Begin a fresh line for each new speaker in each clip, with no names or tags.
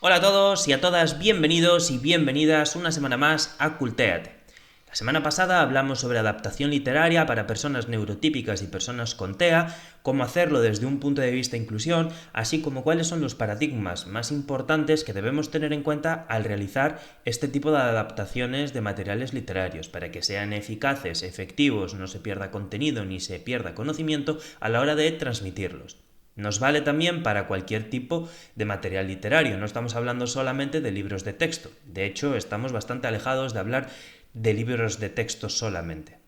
Hola a todos y a todas, bienvenidos y bienvenidas una semana más a Cultéate. La semana pasada hablamos sobre adaptación literaria para personas neurotípicas y personas con TEA, cómo hacerlo desde un punto de vista de inclusión, así como cuáles son los paradigmas más importantes que debemos tener en cuenta al realizar este tipo de adaptaciones de materiales literarios, para que sean eficaces, efectivos, no se pierda contenido ni se pierda conocimiento a la hora de transmitirlos. Nos vale también para cualquier tipo de material literario, no estamos hablando solamente de libros de texto. De hecho, estamos bastante alejados de hablar de libros de texto solamente.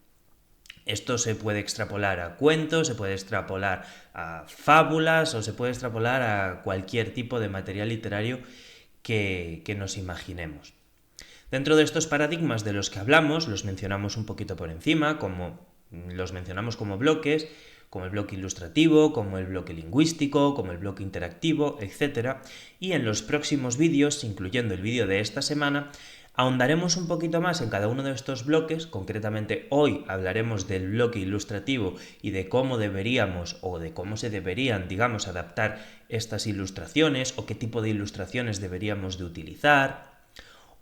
Esto se puede extrapolar a cuentos, se puede extrapolar a fábulas o se puede extrapolar a cualquier tipo de material literario que nos imaginemos. Dentro de estos paradigmas de los que hablamos, los mencionamos un poquito por encima, los mencionamos como bloques, como el bloque ilustrativo, como el bloque lingüístico, como el bloque interactivo, etc. Y en los próximos vídeos, incluyendo el vídeo de esta semana, ahondaremos un poquito más en cada uno de estos bloques. Concretamente hoy hablaremos del bloque ilustrativo y de cómo deberíamos o de cómo se deberían, digamos, adaptar estas ilustraciones o qué tipo de ilustraciones deberíamos de utilizar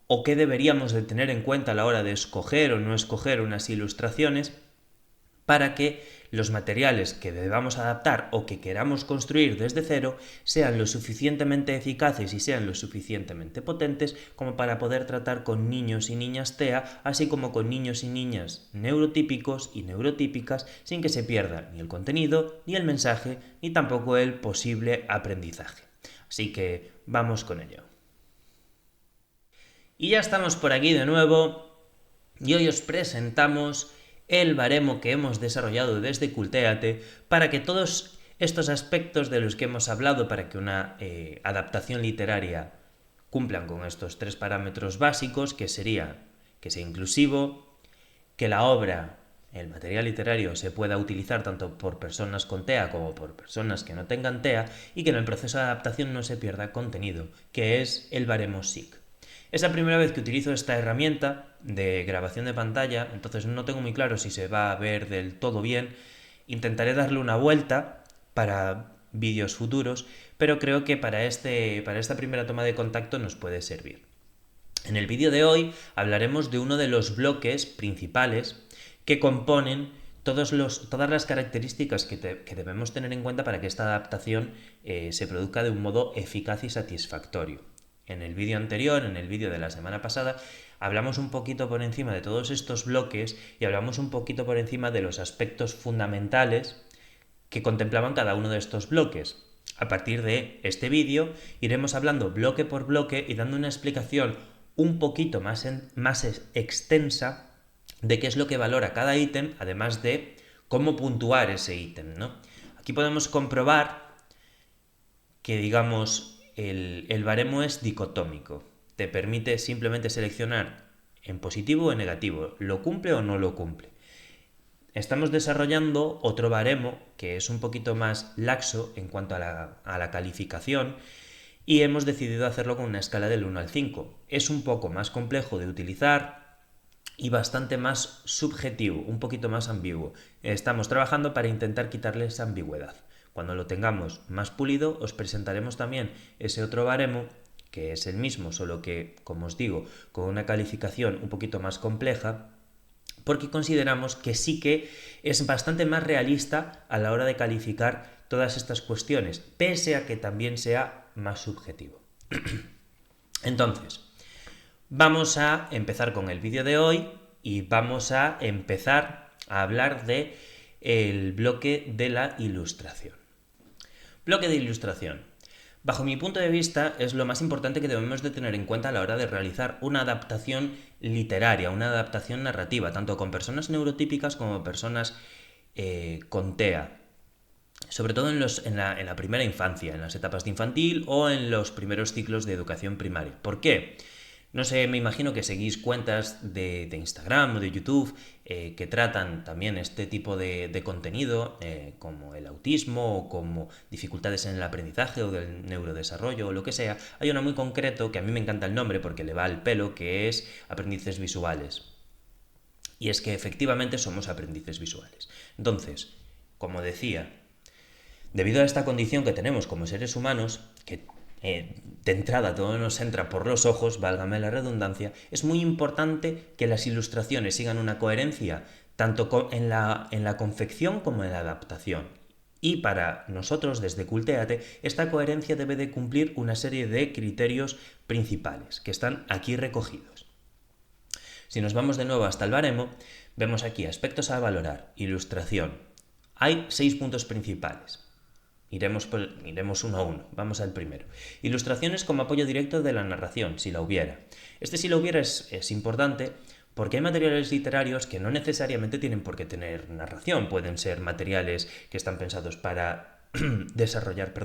o qué deberíamos de tener en cuenta a la hora de escoger o no escoger unas ilustraciones para que los materiales que debamos adaptar o que queramos construir desde cero sean lo suficientemente eficaces y sean lo suficientemente potentes como para poder tratar con niños y niñas TEA, así como con niños y niñas neurotípicos y neurotípicas, sin que se pierda ni el contenido, ni el mensaje, ni tampoco el posible aprendizaje. Así que vamos con ello. Y ya estamos por aquí de nuevo y hoy os presentamos el baremo que hemos desarrollado desde Cultéate para que todos estos aspectos de los que hemos hablado para que una adaptación literaria cumplan con estos tres parámetros básicos, que sería que sea inclusivo, que la obra, el material literario, se pueda utilizar tanto por personas con TEA como por personas que no tengan TEA y que en el proceso de adaptación no se pierda contenido, que es el baremo SIC. Es la primera vez que utilizo esta herramienta de grabación de pantalla, entonces no tengo muy claro si se va a ver del todo bien. Intentaré darle una vuelta para vídeos futuros, pero creo que para esta primera toma de contacto nos puede servir. En el vídeo de hoy hablaremos de uno de los bloques principales que componen todas las características que debemos tener en cuenta para que esta adaptación se produzca de un modo eficaz y satisfactorio. En el vídeo anterior, en el vídeo de la semana pasada, hablamos un poquito por encima de todos estos bloques y hablamos un poquito por encima de los aspectos fundamentales que contemplaban cada uno de estos bloques. A partir de este vídeo iremos hablando bloque por bloque y dando una explicación un poquito más extensa de qué es lo que valora cada ítem, además de cómo puntuar ese ítem, ¿no? Aquí podemos comprobar que, digamos, el baremo es dicotómico. Te permite simplemente seleccionar en positivo o en negativo, lo cumple o no lo cumple. Estamos desarrollando otro baremo que es un poquito más laxo en cuanto a la calificación y hemos decidido hacerlo con una escala del 1 al 5. Es un poco más complejo de utilizar y bastante más subjetivo, un poquito más ambiguo. Estamos trabajando para intentar quitarle esa ambigüedad. Cuando lo tengamos más pulido, os presentaremos también ese otro baremo, que es el mismo, solo que, como os digo, con una calificación un poquito más compleja, porque consideramos que sí que es bastante más realista a la hora de calificar todas estas cuestiones, pese a que también sea más subjetivo. Entonces, vamos a empezar con el vídeo de hoy y vamos a empezar a hablar de el bloque de la ilustración. Bloque de ilustración. Bajo mi punto de vista, es lo más importante que debemos de tener en cuenta a la hora de realizar una adaptación literaria, una adaptación narrativa, tanto con personas neurotípicas como personas con TEA. Sobre todo en la primera infancia, en las etapas de infantil o en los primeros ciclos de educación primaria. ¿Por qué? No sé, me imagino que seguís cuentas de Instagram o de YouTube que tratan también este tipo de contenido, como el autismo o como dificultades en el aprendizaje o del neurodesarrollo o lo que sea. Hay una muy concreto que a mí me encanta el nombre porque le va al pelo, que es aprendices visuales. Y es que efectivamente somos aprendices visuales. Entonces, como decía, debido a esta condición que tenemos como seres humanos, que de entrada todo nos entra por los ojos, válgame la redundancia, es muy importante que las ilustraciones sigan una coherencia tanto en la confección como en la adaptación. Y para nosotros, desde Cultéate, esta coherencia debe de cumplir una serie de criterios principales que están aquí recogidos. Si nos vamos de nuevo hasta el baremo, vemos aquí aspectos a valorar, ilustración. Hay 6 puntos principales. Iremos uno a uno. Vamos al primero. Ilustraciones como apoyo directo de la narración, si la hubiera. Si la hubiera es importante porque hay materiales literarios que no necesariamente tienen por qué tener narración. Pueden ser materiales que están pensados para desarrollar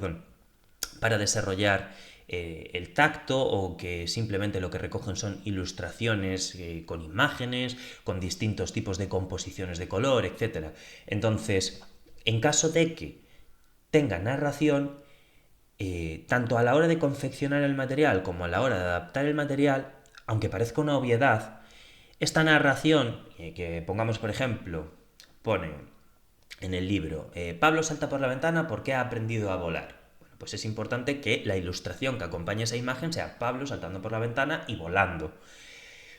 el tacto, o que simplemente lo que recogen son ilustraciones con imágenes, con distintos tipos de composiciones de color, etc. Entonces, en caso de que tenga narración, tanto a la hora de confeccionar el material como a la hora de adaptar el material, aunque parezca una obviedad, esta narración, que pongamos por ejemplo, pone en el libro, Pablo salta por la ventana porque ha aprendido a volar. Bueno, pues es importante que la ilustración que acompañe esa imagen sea Pablo saltando por la ventana y volando.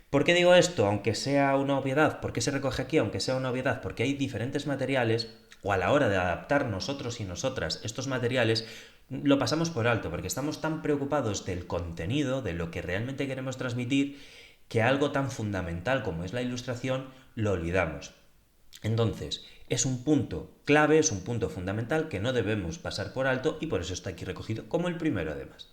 ¿Por qué digo esto? Aunque sea una obviedad. ¿Por qué se recoge aquí? Aunque sea una obviedad. Porque hay diferentes materiales, o a la hora de adaptar nosotros y nosotras estos materiales, lo pasamos por alto, porque estamos tan preocupados del contenido, de lo que realmente queremos transmitir, que algo tan fundamental como es la ilustración lo olvidamos. Entonces, es un punto clave, es un punto fundamental que no debemos pasar por alto, y por eso está aquí recogido como el primero además.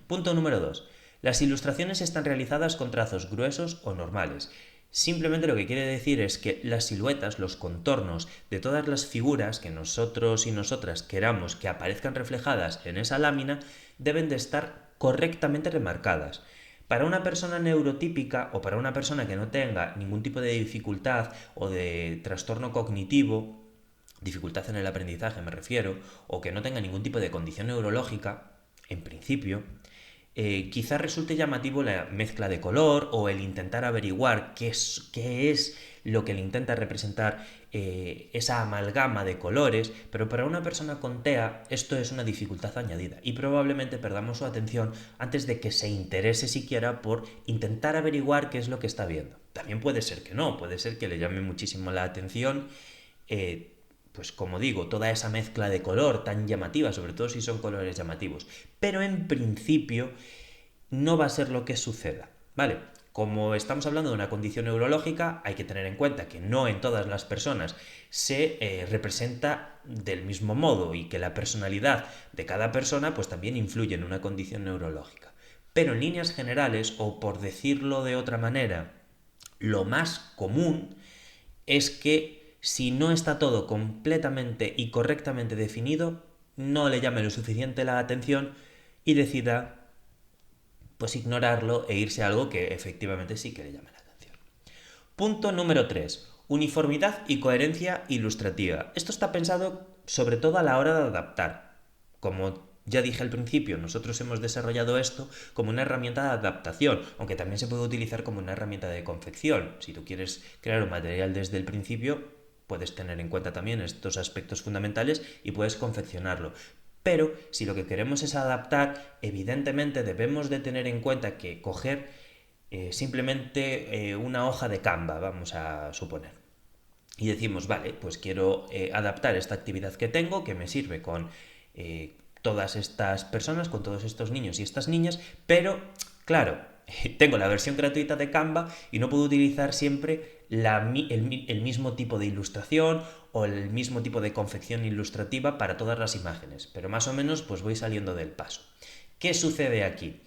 Punto número 2. Las ilustraciones están realizadas con trazos gruesos o normales. Simplemente lo que quiere decir es que las siluetas, los contornos de todas las figuras que nosotros y nosotras queramos que aparezcan reflejadas en esa lámina deben de estar correctamente remarcadas. Para una persona neurotípica, o para una persona que no tenga ningún tipo de dificultad o de trastorno cognitivo, dificultad en el aprendizaje me refiero, o que no tenga ningún tipo de condición neurológica, en principio, quizás resulte llamativo la mezcla de color, o el intentar averiguar qué es lo que le intenta representar esa amalgama de colores, pero para una persona con TEA esto es una dificultad añadida y probablemente perdamos su atención antes de que se interese siquiera por intentar averiguar qué es lo que está viendo. También puede ser que no, puede ser que le llame muchísimo la atención pues como digo, toda esa mezcla de color tan llamativa, sobre todo si son colores llamativos. Pero en principio no va a ser lo que suceda, ¿vale? Como estamos hablando de una condición neurológica, hay que tener en cuenta que no en todas las personas se representa del mismo modo, y que la personalidad de cada persona pues también influye en una condición neurológica. Pero en líneas generales, o por decirlo de otra manera, lo más común es que si no está todo completamente y correctamente definido, no le llame lo suficiente la atención y decida pues ignorarlo e irse a algo que efectivamente sí que le llame la atención. Punto número 3. Uniformidad y coherencia ilustrativa. Esto está pensado sobre todo a la hora de adaptar. Como ya dije al principio, nosotros hemos desarrollado esto como una herramienta de adaptación, aunque también se puede utilizar como una herramienta de confección. Si tú quieres crear un material desde el principio, puedes tener en cuenta también estos aspectos fundamentales y puedes confeccionarlo. Pero si lo que queremos es adaptar, evidentemente debemos de tener en cuenta que coger simplemente una hoja de Canva, vamos a suponer, y decimos, vale, pues quiero adaptar esta actividad que tengo, que me sirve con todas estas personas, con todos estos niños y estas niñas, pero claro, tengo la versión gratuita de Canva y no puedo utilizar siempre el mismo tipo de ilustración o el mismo tipo de confección ilustrativa para todas las imágenes, pero más o menos pues voy saliendo del paso. ¿Qué sucede aquí?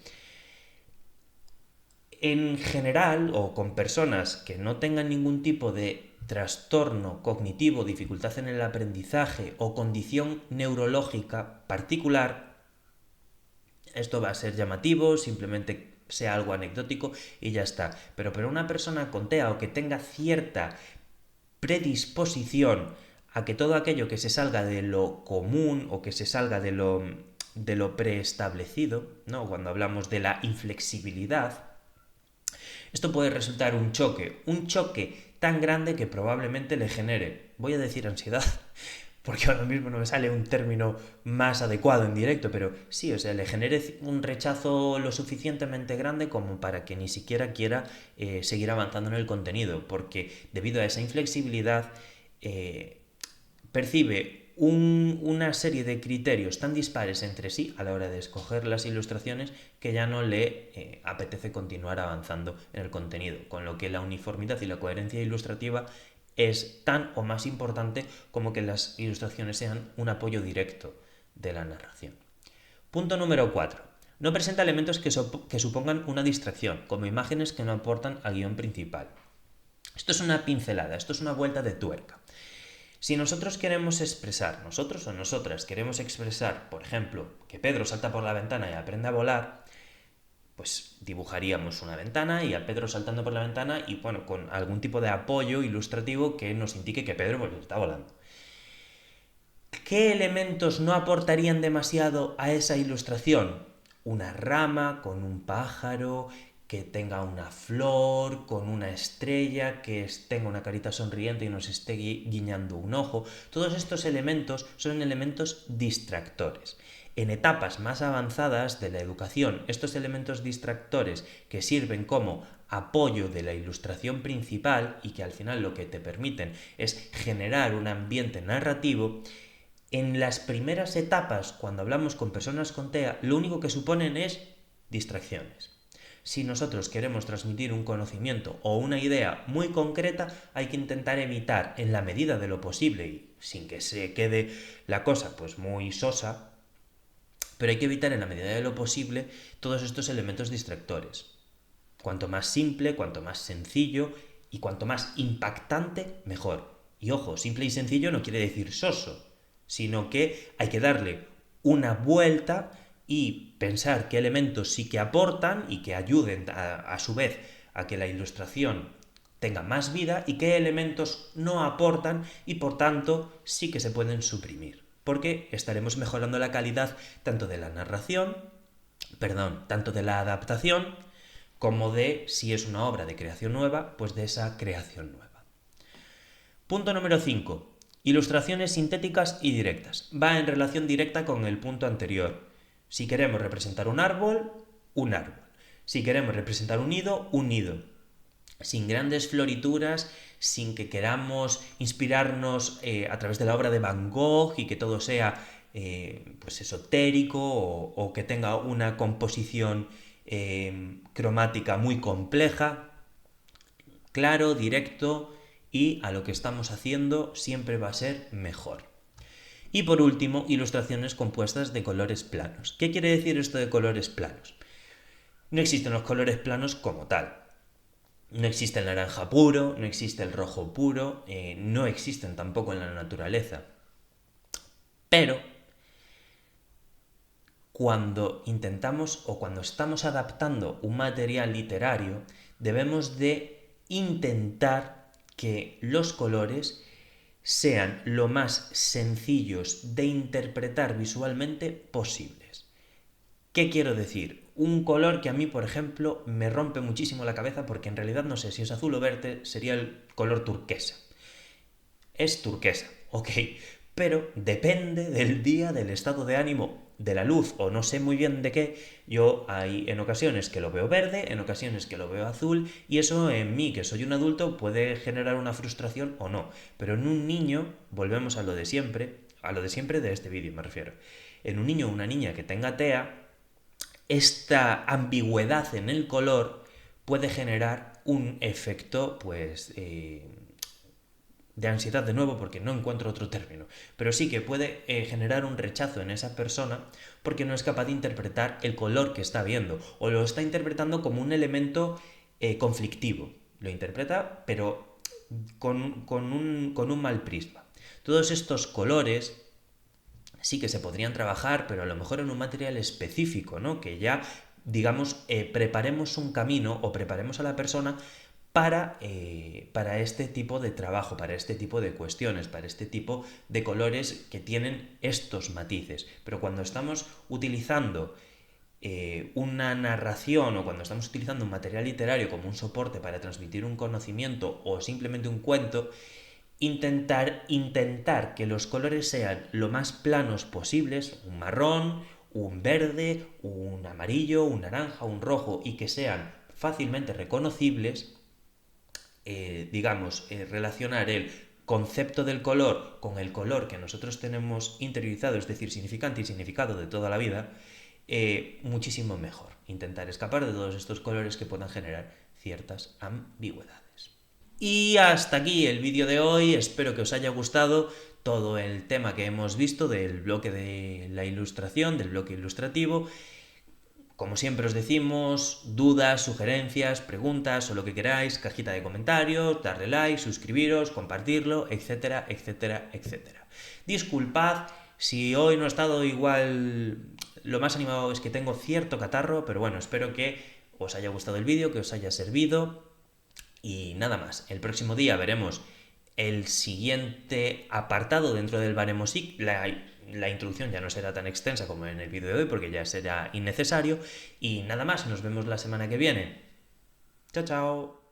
En general, o con personas que no tengan ningún tipo de trastorno cognitivo, dificultad en el aprendizaje o condición neurológica particular, esto va a ser llamativo, simplemente sea algo anecdótico y ya está. Pero para una persona con TEA, o que tenga cierta predisposición a que todo aquello que se salga de lo común o que se salga de lo preestablecido, ¿no? Cuando hablamos de la inflexibilidad, esto puede resultar un choque tan grande que probablemente le genere, voy a decir ansiedad, porque ahora mismo no me sale un término más adecuado en directo, pero sí, o sea, le genere un rechazo lo suficientemente grande como para que ni siquiera quiera seguir avanzando en el contenido, porque debido a esa inflexibilidad percibe una serie de criterios tan dispares entre sí a la hora de escoger las ilustraciones que ya no le apetece continuar avanzando en el contenido, con lo que la uniformidad y la coherencia ilustrativa es tan o más importante como que las ilustraciones sean un apoyo directo de la narración. Punto número 4. No presenta elementos que supongan una distracción, como imágenes que no aportan al guión principal. Esto es una pincelada, esto es una vuelta de tuerca. Si nosotros queremos expresar, nosotros o nosotras queremos expresar, por ejemplo, que Pedro salta por la ventana y aprende a volar, pues dibujaríamos una ventana y a Pedro saltando por la ventana y bueno, con algún tipo de apoyo ilustrativo que nos indique que Pedro pues, está volando. ¿Qué elementos no aportarían demasiado a esa ilustración? Una rama con un pájaro, que tenga una flor, con una estrella, que tenga una carita sonriente y nos esté guiñando un ojo. Todos estos elementos son elementos distractores. En etapas más avanzadas de la educación, estos elementos distractores que sirven como apoyo de la ilustración principal y que al final lo que te permiten es generar un ambiente narrativo, en las primeras etapas, cuando hablamos con personas con TEA, lo único que suponen es distracciones. Si nosotros queremos transmitir un conocimiento o una idea muy concreta, hay que intentar evitar, en la medida de lo posible y sin que se quede la cosa pues muy sosa, pero hay que evitar en la medida de lo posible todos estos elementos distractores. Cuanto más simple, cuanto más sencillo y cuanto más impactante, mejor. Y ojo, simple y sencillo no quiere decir soso, sino que hay que darle una vuelta y pensar qué elementos sí que aportan y que ayuden a su vez a que la ilustración tenga más vida y qué elementos no aportan y por tanto sí que se pueden suprimir, porque estaremos mejorando la calidad tanto de la narración, tanto de la adaptación como de, si es una obra de creación nueva, pues de esa creación nueva. Punto número 5. Ilustraciones sintéticas y directas. Va en relación directa con el punto anterior. Si queremos representar un árbol, un árbol. Si queremos representar un nido, sin grandes florituras, sin que queramos inspirarnos a través de la obra de Van Gogh y que todo sea pues esotérico o que tenga una composición cromática muy compleja, claro, directo y a lo que estamos haciendo siempre va a ser mejor. Y por último, ilustraciones compuestas de colores planos. ¿Qué quiere decir esto de colores planos? No existen los colores planos como tal. No existe el naranja puro, no existe el rojo puro, no existen tampoco en la naturaleza. Pero cuando intentamos o cuando estamos adaptando un material literario, debemos de intentar que los colores sean lo más sencillos de interpretar visualmente posibles. ¿Qué quiero decir? Un color que a mí, por ejemplo, me rompe muchísimo la cabeza porque en realidad no sé si es azul o verde, sería el color turquesa. Es turquesa, ok, pero depende del día, del estado de ánimo, de la luz o no sé muy bien de qué. Yo hay en ocasiones que lo veo verde, en ocasiones que lo veo azul y eso en mí, que soy un adulto, puede generar una frustración o no. Pero en un niño, volvemos a lo de siempre de este vídeo me refiero. En un niño o una niña que tenga TEA, esta ambigüedad en el color puede generar un efecto pues de ansiedad de nuevo porque no encuentro otro término, pero sí que puede generar un rechazo en esa persona porque no es capaz de interpretar el color que está viendo o lo está interpretando como un elemento conflictivo. Lo interpreta pero con un mal prisma. Todos estos colores sí que se podrían trabajar, pero a lo mejor en un material específico, ¿no? Que ya, digamos, preparemos un camino o preparemos a la persona para este tipo de trabajo, para este tipo de cuestiones, para este tipo de colores que tienen estos matices. Pero cuando estamos utilizando una narración o cuando estamos utilizando un material literario como un soporte para transmitir un conocimiento o simplemente un cuento, intentar que los colores sean lo más planos posibles, un marrón, un verde, un amarillo, un naranja, un rojo, y que sean fácilmente reconocibles, relacionar el concepto del color con el color que nosotros tenemos interiorizado, es decir, significante y significado de toda la vida, muchísimo mejor. Intentar escapar de todos estos colores que puedan generar ciertas ambigüedades. Y hasta aquí el vídeo de hoy, espero que os haya gustado todo el tema que hemos visto del bloque de la ilustración, del bloque ilustrativo. Como siempre os decimos, dudas, sugerencias, preguntas o lo que queráis, cajita de comentarios, darle like, suscribiros, compartirlo, etcétera, etcétera, etcétera. Disculpad si hoy no he estado igual, lo más animado es que tengo cierto catarro, pero bueno, espero que os haya gustado el vídeo, que os haya servido y nada más. El próximo día veremos el siguiente apartado dentro del Baremosic. La introducción ya no será tan extensa como en el vídeo de hoy porque ya será innecesario. Y nada más, nos vemos la semana que viene. Chao, chao.